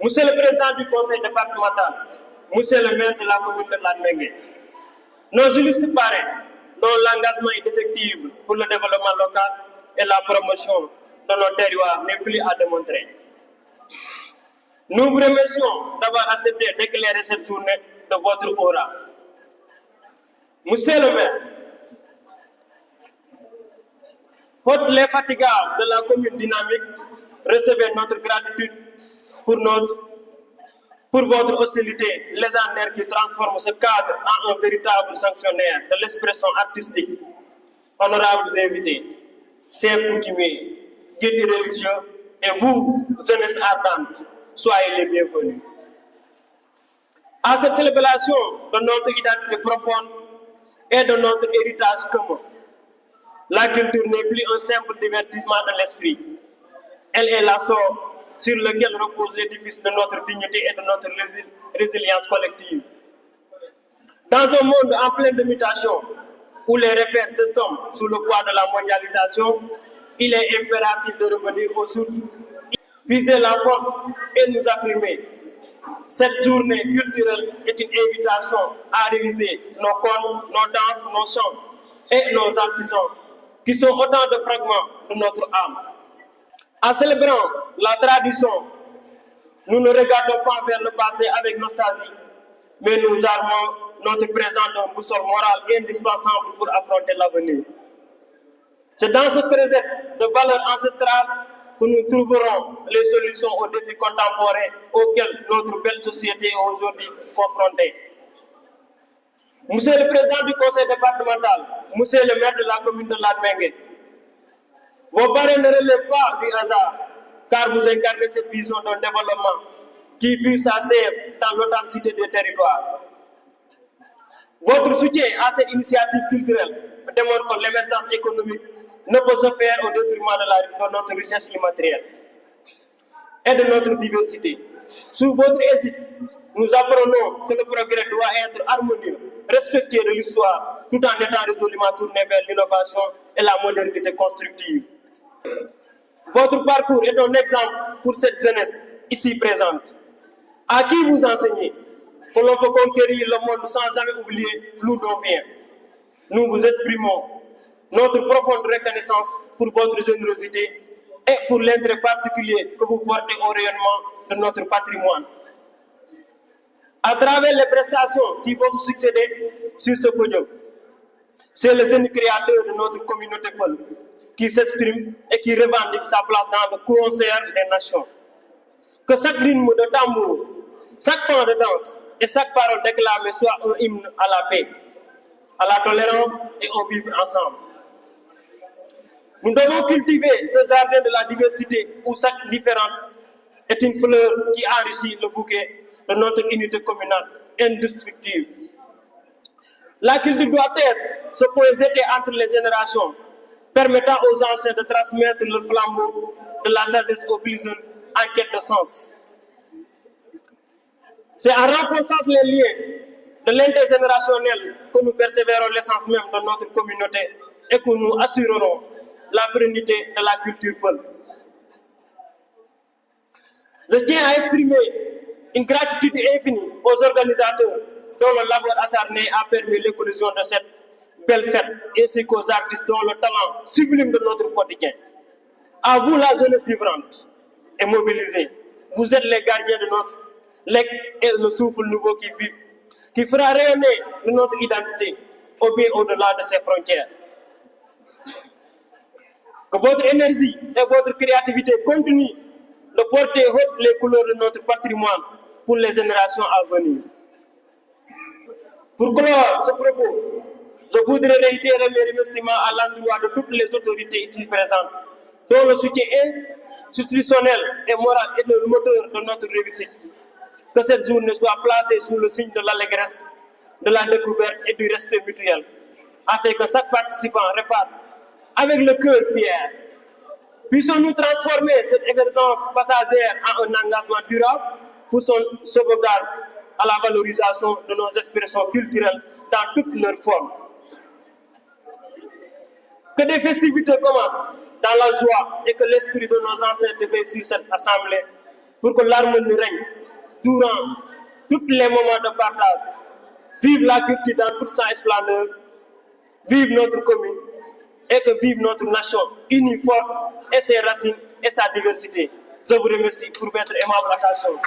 Monsieur le Président du Conseil départemental, Monsieur le maire de la commune de Latmingué, nos illustres parrains, dont l'engagement est effectif pour le développement local et la promotion de nos territoires n'est plus à démontrer. Nous vous remercions d'avoir accepté d'éclairer cette journée de votre aura. Monsieur le maire, toutes les fatigables de la commune dynamique, recevez notre gratitude pour votre hostilité légendaire qui transforme ce cadre en un véritable sanctionnaire de l'expression artistique. Honorables invités, chers coutumiers, guides religieux et vous, jeunesse ardente, soyez les bienvenus. À cette célébration de notre identité profonde et de notre héritage commun, la culture n'est plus un simple divertissement de l'esprit. Elle est la source sur laquelle repose l'édifice de notre dignité et de notre résilience collective. Dans un monde en pleine de mutations, où les repères s'estompent sous le poids de la mondialisation, il est impératif de revenir aux sources, puiser la force et nous affirmer. Cette journée culturelle est une invitation à réviser nos contes, nos danses, nos chants et nos artisans, qui sont autant de fragments de notre âme. En célébrant la tradition, nous ne regardons pas vers le passé avec nostalgie, mais nous armons notre présent d'un boussole morale indispensable pour affronter l'avenir. C'est dans ce creuset de valeurs ancestrales que nous trouverons les solutions aux défis contemporains auxquels notre belle société est aujourd'hui confrontée. Monsieur le Président du Conseil départemental, Monsieur le maire de la commune de Latmingué, vos parrains ne relèvent pas du hasard, car vous incarnez cette vision d'un développement qui puisse s'asseoir dans l'authenticité des territoires. Votre soutien à cette initiative culturelle démontre que l'émergence économique ne peut se faire au détriment de notre richesse immatérielle et de notre diversité. Sous votre égide, nous apprenons que le progrès doit être harmonieux, respectueux de l'histoire, tout en étant résolument tourné vers l'innovation et la modernité constructive. Votre parcours est un exemple pour cette jeunesse ici présente, à qui vous enseignez que l'on peut conquérir le monde sans jamais oublier d'où l'on vient. Nous vous exprimons notre profonde reconnaissance pour votre générosité et pour l'intérêt particulier que vous portez au rayonnement de notre patrimoine. À travers les prestations qui vont succéder sur ce podium, c'est le jeune créateur de notre communauté Peul qui s'exprime et qui revendique sa place dans le concert des nations. Que chaque rythme de tambour, chaque pas de danse et chaque parole déclamée soit un hymne à la paix, à la tolérance et au vivre ensemble. Nous devons cultiver ce jardin de la diversité où chaque différente est une fleur qui enrichit le bouquet de notre unité communale indestructible. La culture doit être ce point jeté entre les générations, permettant aux anciens de transmettre le flambeau de la sagesse aux plus jeunes en quête de sens. C'est en renforçant les liens de l'intergénérationnel que nous persévérons l'essence même de notre communauté et que nous assurerons la pérennité de la culture Peul. Je tiens à exprimer une gratitude infinie aux organisateurs dont le labeur acharné a permis l'éclosion de cette belle fête, ainsi qu'aux artistes dont le talent sublime de notre quotidien. À vous, la jeunesse vivante et mobilisée, vous êtes les gardiens de notre legs et le souffle nouveau qui fera rayonner de notre identité au bien au-delà de ses frontières. Que votre énergie et votre créativité continuent de porter haut les couleurs de notre patrimoine pour les générations à venir. Pour clore ce propos, je voudrais réitérer mes remerciements à l'endroit de toutes les autorités ici présentes, dont le soutien institutionnel et moral est le moteur de notre réussite. Que cette journée soit placée sous le signe de l'allégresse, de la découverte et du respect mutuel, afin que chaque participant réparte avec le cœur fier. Puissons-nous transformer cette émergence passagère en un engagement durable pour son sauvegarde à la valorisation de nos expressions culturelles dans toutes leurs formes. Que des festivités commencent dans la joie et que l'esprit de nos ancêtres veille sur cette assemblée pour que l'harmonie règne durant tous les moments de partage. Vive la culture dans toute sa splendeur, vive notre commune et que vive notre nation unie, forte et ses racines et sa diversité. Je vous remercie pour votre aimable attention.